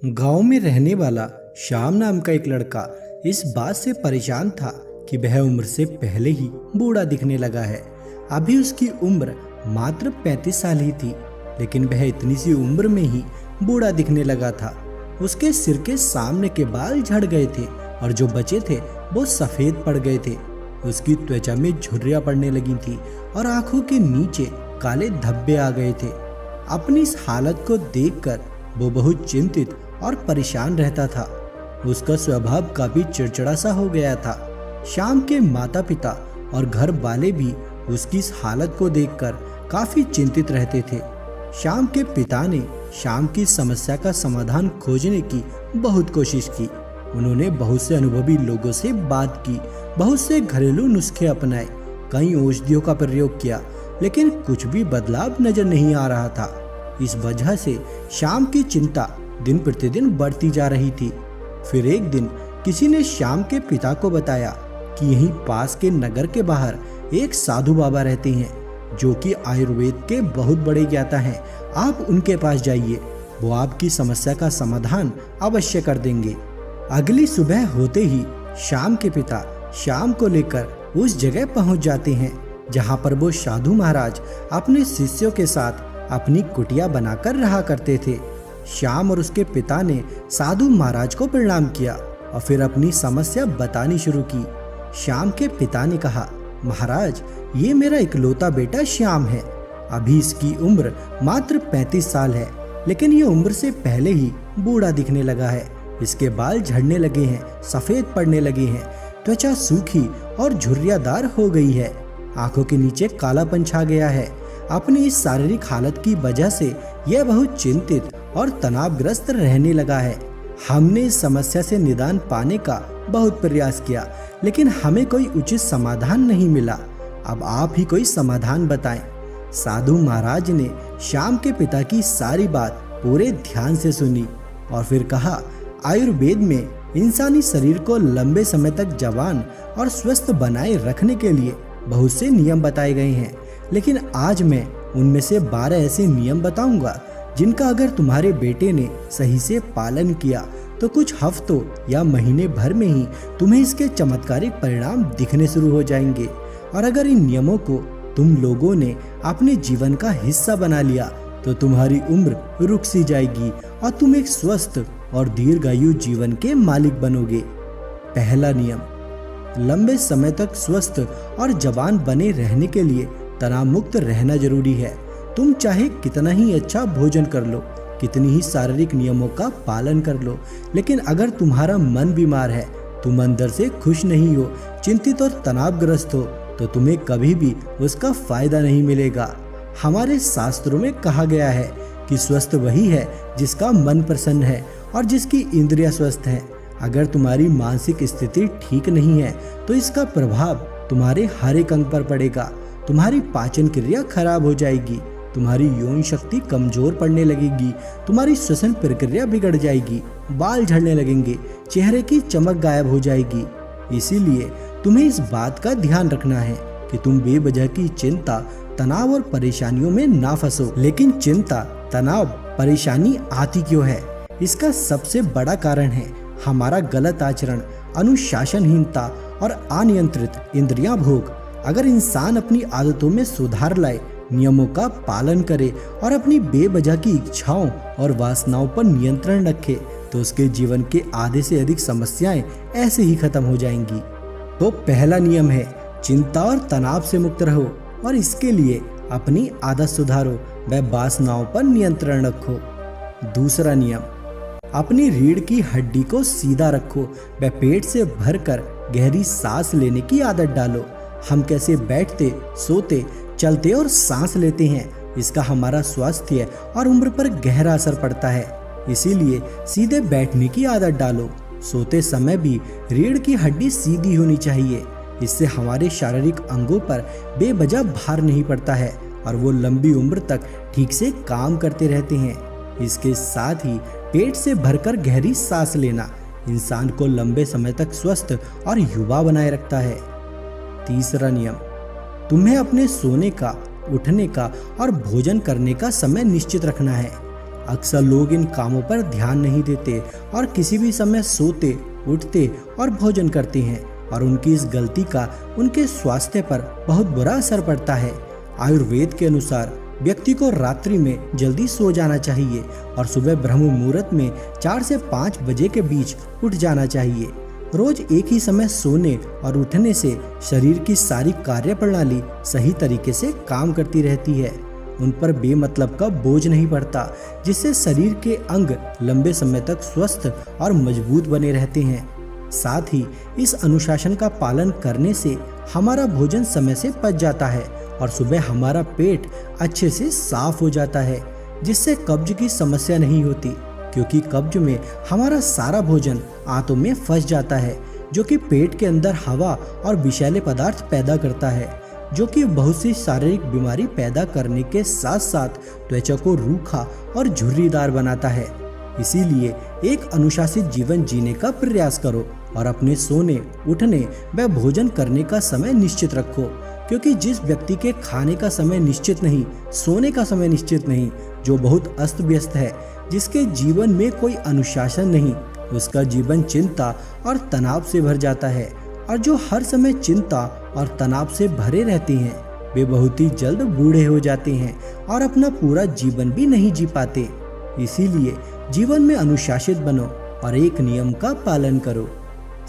गांव में रहने वाला श्याम नाम का एक लड़का इस बात से परेशान था कि वह उम्र से पहले ही बूढ़ा दिखने लगा है। अभी उसकी उम्र मात्र 35 साल ही थी, लेकिन वह इतनी सी उम्र में ही बूढ़ा दिखने लगा था। उसके सिर के सामने के बाल झड़ गए थे और जो बचे थे वो सफेद पड़ गए थे। उसकी त्वचा में झुर्रियां पड़ने लगी थी और आंखों के नीचे काले धब्बे आ गए थे। अपनी इस हालत को देखकर वो बहुत चिंतित और परेशान रहता था। उसका स्वभाव काफी चिड़चिड़ा सा हो गया था। श्याम के माता पिता और घर वाले भी उसकी इस हालत को देखकर काफी चिंतित रहते थे। श्याम के पिता ने श्याम की समस्या का समाधान खोजने की बहुत कोशिश की। उन्होंने बहुत से अनुभवी लोगों से बात की, बहुत से घरेलू नुस्खे अपनाए, कई औषधियों का प्रयोग किया, लेकिन कुछ भी बदलाव नजर नहीं आ रहा था। इस वजह से श्याम की चिंता दिन प्रतिदिन बढ़ती जा रही थी। फिर एक दिन किसी ने श्याम के पिता को बताया कि यहीं पास के नगर के बाहर एक साधु बाबा रहते हैं जो कि आयुर्वेद के बहुत बड़े ज्ञाता हैं। आप उनके पास जाइए, वो आपकी समस्या का समाधान अवश्य कर देंगे। अगली सुबह होते ही श्याम के पिता श्याम को लेकर उस जगह पहुंच जाते हैं जहां पर वो साधु महाराज अपने शिष्यों के साथ अपनी कुटिया बनाकर रहा करते थे। श्याम और उसके पिता ने साधु महाराज को प्रणाम किया और फिर अपनी समस्या बतानी शुरू की। श्याम के पिता ने कहा, महाराज, ये मेरा इकलौता बेटा श्याम है। अभी इसकी उम्र मात्र 35 साल है, लेकिन ये उम्र से पहले ही बूढ़ा दिखने लगा है। इसके बाल झड़ने लगे हैं, सफेद पड़ने लगे हैं, त्वचा सूखी और झुर्रियादार हो गई है, आंखों के नीचे कालापन छा गया है। अपनी इस शारीरिक हालत की वजह से यह बहुत चिंतित और तनावग्रस्त रहने लगा है। हमने इस समस्या से निदान पाने का बहुत प्रयास किया, लेकिन हमें कोई उचित समाधान नहीं मिला। अब आप ही कोई समाधान बताएं। साधु महाराज ने श्याम के पिता की सारी बात पूरे ध्यान से सुनी और फिर कहा, आयुर्वेद में इंसानी शरीर को लंबे समय तक जवान और स्वस्थ बनाए रखने के लिए बहुत से नियम बताए गए हैं, लेकिन आज मैं उनमें से 12 ऐसे नियम बताऊंगा जिनका अगर तुम्हारे बेटे ने सही से पालन किया तो कुछ हफ्तों या महीने भर में ही तुम्हें इसके चमत्कारिक परिणाम दिखने शुरू हो जाएंगे। और अगर इन नियमों को तुम लोगों ने अपने जीवन का हिस्सा बना लिया तो तुम्हारी उम्र रुक सी जाएगी और तुम एक स्वस्थ और दीर्घायु जीवन के मालिक बनोगे। पहला नियम, लंबे समय तक स्वस्थ और जवान बने रहने के लिए तनाव मुक्त रहना जरूरी है। तुम चाहे कितना ही अच्छा भोजन कर लो, कितनी ही शारीरिक नियमों का पालन कर लो, लेकिन अगर तुम्हारा मन बीमार है, तुम अंदर से खुश नहीं हो, चिंतित और तनावग्रस्त हो, तो तुम्हें कभी भी उसका फायदा नहीं मिलेगा। हमारे शास्त्रों में कहा गया है कि स्वस्थ वही है जिसका मन प्रसन्न है और जिसकी इंद्रियां स्वस्थ हैं। अगर तुम्हारी मानसिक स्थिति ठीक नहीं है तो इसका प्रभाव तुम्हारे हर एक अंग पर पड़ेगा। तुम्हारी पाचन क्रिया खराब हो जाएगी, तुम्हारी यौन शक्ति कमजोर पड़ने लगेगी, तुम्हारी श्वसन प्रक्रिया बिगड़ जाएगी, बाल झड़ने लगेंगे, चेहरे की चमक गायब हो जाएगी। इसीलिए तुम्हें इस बात का ध्यान रखना है कि तुम बेवजह की चिंता, तनाव और परेशानियों में ना फंसो। लेकिन चिंता, तनाव, परेशानी आती क्यों है? इसका सबसे बड़ा कारण है हमारा गलत आचरण, अनुशासनहीनता और अनियंत्रित इंद्रियां भोग। अगर इंसान अपनी आदतों में सुधार लाए, नियमों का पालन करे और अपनी बेवजह की इच्छाओं और वासनाओं पर नियंत्रण रखे तो उसके जीवन के आधे से अधिक समस्याएं ऐसे ही खत्म हो जाएंगी। तो पहला नियम है, चिंता और तनाव से मुक्त रहो और इसके लिए अपनी आदत सुधारो व वासनाओं पर नियंत्रण रखो। दूसरा नियम, अपनी रीढ़ की हड्डी को सीधा रखो व पेट से भरकर गहरी सांस लेने की आदत डालो। हम कैसे बैठते, सोते, चलते और सांस लेते हैं, इसका हमारा स्वास्थ्य और उम्र पर गहरा असर पड़ता है। इसीलिए सीधे बैठने की आदत डालो। सोते समय भी रीढ़ की हड्डी सीधी होनी चाहिए। इससे हमारे शारीरिक अंगों पर बेवजह भार नहीं पड़ता है और वो लंबी उम्र तक ठीक से काम करते रहते हैं। इसके साथ ही पेट से भरकर गहरी सांस लेना इंसान को लंबे समय तक स्वस्थ और युवा बनाए रखता है। तीसरा नियम, तुम्हें अपने सोने का, उठने का और भोजन करने का समय निश्चित रखना है। अक्सर लोग इन कामों पर ध्यान नहीं देते और किसी भी समय सोते, उठते और भोजन करते हैं और उनकी इस गलती का उनके स्वास्थ्य पर बहुत बुरा असर पड़ता है। आयुर्वेद के अनुसार व्यक्ति को रात्रि में जल्दी सो जाना चाहिए और सुबह ब्रह्म मुहूर्त में 4 से 5 बजे के बीच उठ जाना चाहिए। रोज एक ही समय सोने और उठने से शरीर की सारी कार्य प्रणाली सही तरीके से काम करती रहती है। उन पर बेमतलब का बोझ नहीं पड़ता, जिससे शरीर के अंग लंबे समय तक स्वस्थ और मजबूत बने रहते हैं। साथ ही इस अनुशासन का पालन करने से हमारा भोजन समय से पच जाता है और सुबह हमारा पेट अच्छे से साफ हो जाता है, जिससे कब्ज की समस्या नहीं होती, क्योंकि कब्ज में हमारा सारा भोजन आंतों में फंस जाता है, जो कि पेट के अंदर हवा और विषैले पदार्थ पैदा करता है, जो कि बहुत सी शारीरिक बीमारी पैदा करने के साथ साथ त्वचा को रूखा और झुर्रीदार बनाता है। इसीलिए एक अनुशासित जीवन जीने का प्रयास करो और अपने सोने, उठने व भोजन करने का समय निश्चित रखो, क्योंकि जिस व्यक्ति के खाने का समय निश्चित नहीं, सोने का समय निश्चित नहीं, जो बहुत अस्त व्यस्त है, जिसके जीवन में कोई अनुशासन नहीं, उसका जीवन चिंता और तनाव से भर जाता है। और जो हर समय चिंता और तनाव से भरे रहते हैं, वे बहुत ही जल्द बूढ़े हो जाते हैं और अपना पूरा जीवन भी नहीं जी पाते। इसीलिए जीवन में अनुशासित बनो और एक नियम का पालन करो।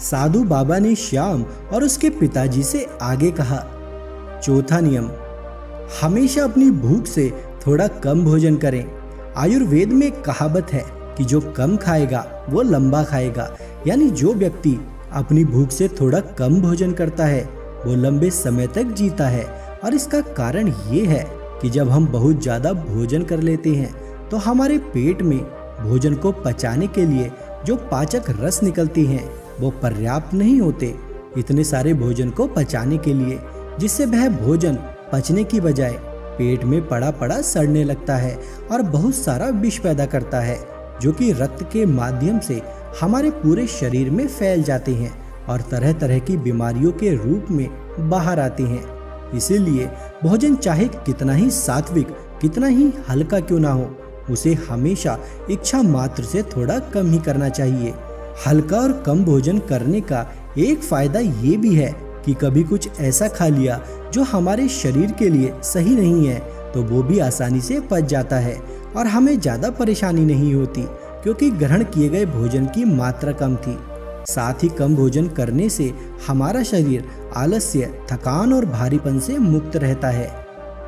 साधु बाबा ने श्याम और उसके पिताजी से आगे कहा, चौथा नियम, हमेशा अपनी भूख से थोड़ा कम भोजन करें। आयुर्वेद में कहावत है कि जो कम खाएगा वो लंबा खाएगा, यानी जो व्यक्ति अपनी भूख से थोड़ा कम भोजन करता है वो लंबे समय तक जीता है। और इसका कारण ये है कि जब हम बहुत ज़्यादा भोजन कर लेते हैं तो हमारे पेट में भोजन को पचाने के लिए जो पाचक रस निकलती हैं वो पर्याप्त नहीं होते इतने सारे भोजन को पचाने के लिए, जिससे वह भोजन पचने की बजाय पेट में पड़ा पड़ा सड़ने लगता है और बहुत सारा विष पैदा करता है, जो कि रक्त के माध्यम से हमारे पूरे शरीर में फैल जाते हैं और तरह तरह की बीमारियों के रूप में बाहर आते हैं। इसीलिए भोजन चाहे कितना ही सात्विक, कितना ही हल्का क्यों ना हो, उसे हमेशा इच्छा मात्र से थोड़ा कम ही करना चाहिए। हल्का और कम भोजन करने का एक फायदा ये भी है कि कभी कुछ ऐसा खा लिया जो हमारे शरीर के लिए सही नहीं है तो वो भी आसानी से पच जाता है और हमें ज़्यादा परेशानी नहीं होती, क्योंकि ग्रहण किए गए भोजन की मात्रा कम थी। साथ ही कम भोजन करने से हमारा शरीर आलस्य, थकान और भारीपन से मुक्त रहता है।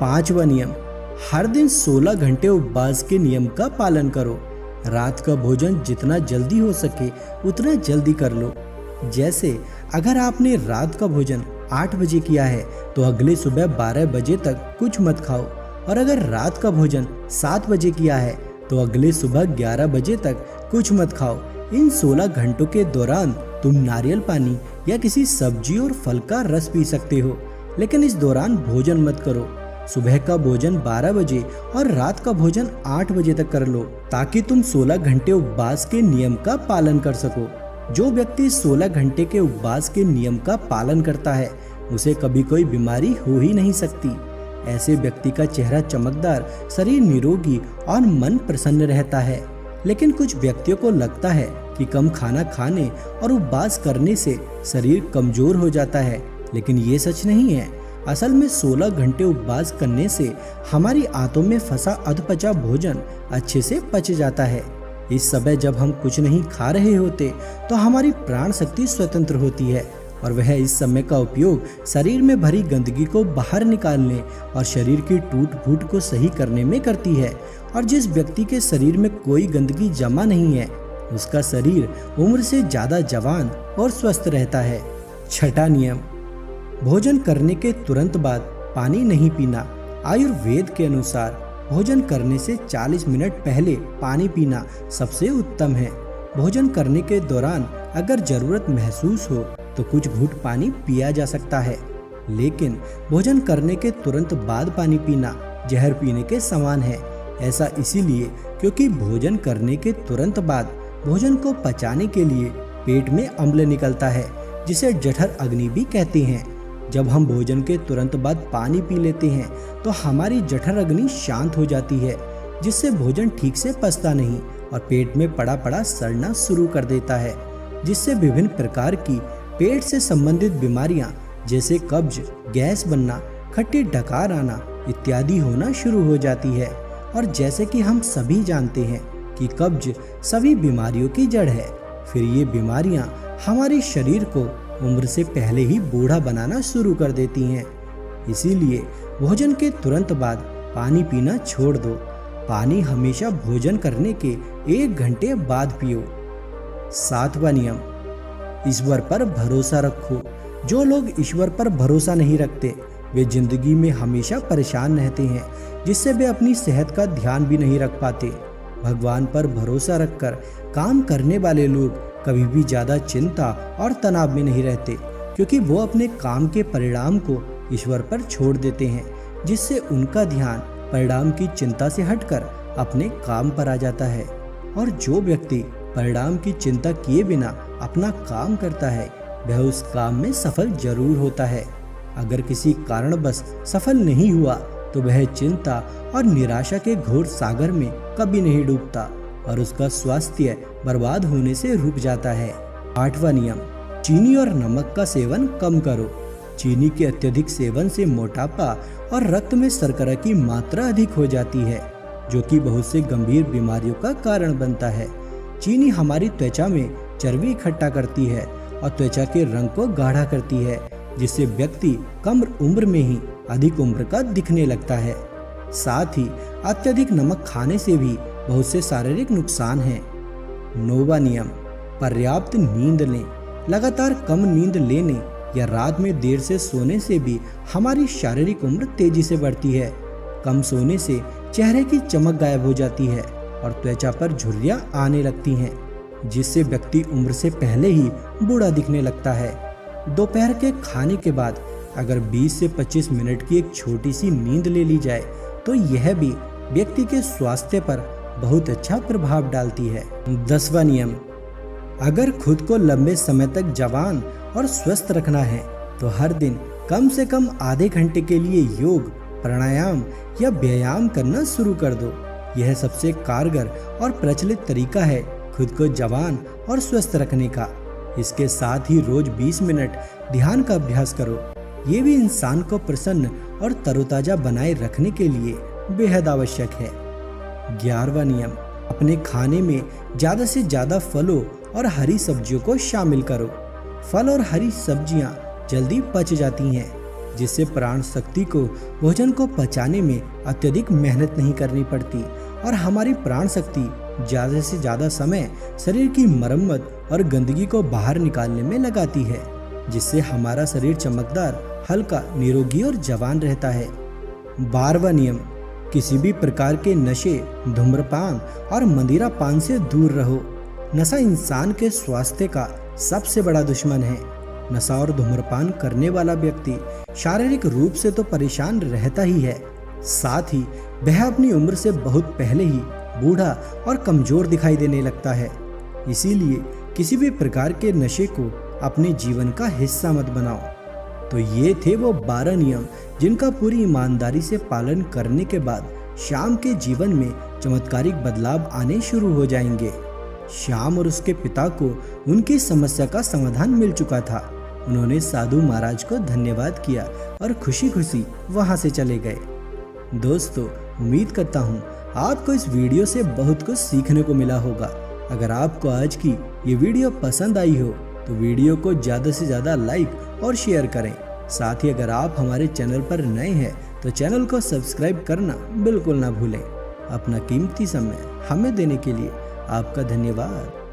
5वां नियम, हर दिन 16 घंटे उपवास के नियम का पालन करो। रात का भोजन जितना जल्दी हो सके उतना जल्दी कर लो। जैसे अगर आपने रात का भोजन 8 बजे किया है तो अगले सुबह 12 बजे तक कुछ मत खाओ, और अगर रात का भोजन 7 बजे किया है तो अगले सुबह 11 बजे तक कुछ मत खाओ। इन 16 घंटों के दौरान तुम नारियल पानी या किसी सब्जी और फल का रस पी सकते हो, लेकिन इस दौरान भोजन मत करो। सुबह का भोजन 12 बजे और रात का भोजन 8 बजे तक कर लो, ताकि तुम 16 घंटे उपवास के नियम का पालन कर सको। जो व्यक्ति 16 घंटे के उपवास के नियम का पालन करता है उसे कभी कोई बीमारी हो ही नहीं सकती। ऐसे व्यक्ति का चेहरा चमकदार, शरीर निरोगी और मन प्रसन्न रहता है। लेकिन कुछ व्यक्तियों को लगता है कि कम खाना खाने और उपवास करने से शरीर कमजोर हो जाता है, लेकिन ये सच नहीं है। असल में 16 घंटे उपवास करने से हमारी आंतों में फंसा अधपचा भोजन अच्छे से पच जाता है। इस समय जब हम कुछ नहीं खा रहे होते तो हमारी प्राण शक्ति स्वतंत्र होती है और वह इस समय का उपयोग शरीर में भरी गंदगी को बाहर निकालने और शरीर की टूट फूट को सही करने में करती है। और जिस व्यक्ति के शरीर में कोई गंदगी जमा नहीं है उसका शरीर उम्र से ज़्यादा जवान और स्वस्थ रहता है। 6वां नियम, भोजन करने के तुरंत बाद पानी नहीं पीना। आयुर्वेद के अनुसार भोजन करने से 40 मिनट पहले पानी पीना सबसे उत्तम है। भोजन करने के दौरान अगर जरूरत महसूस हो तो कुछ घूंट पानी पिया जा सकता है, लेकिन भोजन करने के तुरंत बाद पानी पीना जहर पीने के समान है। ऐसा इसीलिए क्योंकि भोजन करने के तुरंत बाद भोजन को पचाने के लिए पेट में अम्ल निकलता है, जिसे जठर अग्नि भी कहते हैं। जब हम भोजन के तुरंत बाद पानी पी लेते हैं तो हमारी जठर अग्नि शांत हो जाती है, जिससे भोजन ठीक से पचता नहीं और पेट में पड़ा पड़ा सड़ना शुरू कर देता है, जिससे विभिन्न प्रकार की पेट से संबंधित बीमारियां जैसे कब्ज, गैस बनना, खट्टी डकार आना इत्यादि होना शुरू हो जाती है। और जैसे कि हम सभी जानते हैं कि कब्ज सभी बीमारियों की जड़ है, फिर ये बीमारियां हमारे शरीर को उम्र से पहले ही बूढ़ा बनाना शुरू कर देती हैं। इसीलिए भोजन के तुरंत बाद पानी पीना छोड़ दो। पानी हमेशा भोजन करने के 1 घंटे बाद पियो। 7वां नियम, ईश्वर पर भरोसा रखो। जो लोग ईश्वर पर भरोसा नहीं रखते वे जिंदगी में हमेशा परेशान रहते हैं, जिससे वे अपनी सेहत का ध्यान भी नहीं रख पाते। भगवान पर भरोसा रखकर काम करने वाले लोग कभी भी ज्यादा चिंता और तनाव में नहीं रहते, क्योंकि वो अपने काम के परिणाम को ईश्वर पर छोड़ देते हैं, जिससे उनका ध्यान परिणाम की चिंता से हटकर अपने काम पर आ जाता है। और जो व्यक्ति परिणाम की चिंता किए बिना अपना काम करता है वह उस काम में सफल जरूर होता है। अगर किसी कारणवश सफल नहीं हुआ तो वह चिंता और निराशा के घोर सागर में कभी नहीं डूबता और उसका स्वास्थ्य बर्बाद होने से रुक जाता है। 8वां नियम, चीनी और नमक का सेवन कम करो। चीनी के अत्यधिक सेवन से मोटापा और रक्त में शर्करा की मात्रा अधिक हो जाती है, जो कि बहुत से गंभीर बीमारियों का कारण बनता है। चीनी हमारी त्वचा में चर्बी इकट्ठा करती है और त्वचा के रंग को गाढ़ा करती है, जिससे व्यक्ति कम उम्र में ही अधिक उम्र का दिखने लगता है। साथ ही अत्यधिक नमक खाने से भी बहुत से शारीरिक नुकसान हैं। 9वां नियम, पर्याप्त नींद लें। लगातार कम नींद लेने या रात में देर से सोने से भी हमारी शारीरिक उम्र तेजी से बढ़ती है। कम सोने से चेहरे की चमक गायब हो जाती है और त्वचा पर झुर्रियां आने लगती हैं, जिससे व्यक्ति उम्र से पहले ही बूढ़ा दिखने लगता है। दोपहर के खाने के बाद अगर 20 से 25 मिनट की एक छोटी सी नींद ले ली जाए तो यह भी व्यक्ति के स्वास्थ्य पर बहुत अच्छा प्रभाव डालती है। 10वां नियम, अगर खुद को लंबे समय तक जवान और स्वस्थ रखना है तो हर दिन कम से कम आधे घंटे के लिए योग, प्राणायाम या व्यायाम करना शुरू कर दो। यह सबसे कारगर और प्रचलित तरीका है खुद को जवान और स्वस्थ रखने का। इसके साथ ही रोज 20 मिनट ध्यान का अभ्यास करो। ये भी इंसान को प्रसन्न और तरोताजा बनाए रखने के लिए बेहद आवश्यक है। 11वां नियम, अपने खाने में ज्यादा से ज्यादा फलों और हरी सब्जियों को शामिल करो। फल और हरी सब्जियां जल्दी पच जाती हैं, जिससे प्राण शक्ति को भोजन को पचाने में अत्यधिक मेहनत नहीं करनी पड़ती और हमारी प्राण शक्ति ज्यादा से ज्यादा समय शरीर की मरम्मत और गंदगी को बाहर निकालने में लगाती है, जिससे हमारा शरीर चमकदार, हल्का, निरोगी और जवान रहता है। 12वां नियम, किसी भी प्रकार के नशे, धूम्रपान और मदिरा पान से दूर रहो। नशा इंसान के स्वास्थ्य का सबसे बड़ा दुश्मन है। नशा और धूम्रपान करने वाला व्यक्ति शारीरिक रूप से तो परेशान रहता ही है, साथ ही वह अपनी उम्र से बहुत पहले ही बूढ़ा और कमजोर दिखाई देने लगता है। इसीलिए किसी भी प्रकार के नशे को अपने जीवन का हिस्सा मत बनाओ। तो ये थे वो 12 नियम जिनका पूरी ईमानदारी से पालन करने के बाद श्याम के जीवन में चमत्कारिक बदलाव आने शुरू हो जाएंगे। श्याम और उसके पिता को उनकी समस्या का समाधान मिल चुका था। उन्होंने साधु महाराज को धन्यवाद किया और खुशी खुशी वहां से चले गए। दोस्तों, उम्मीद करता हूँ आपको इस वीडियो से बहुत कुछ सीखने को मिला होगा। अगर आपको आज की ये वीडियो पसंद आई हो तो वीडियो को ज़्यादा से ज़्यादा लाइक और शेयर करें। साथ ही अगर आप हमारे चैनल पर नए हैं तो चैनल को सब्सक्राइब करना बिल्कुल ना भूलें। अपना कीमती समय हमें देने के लिए आपका धन्यवाद।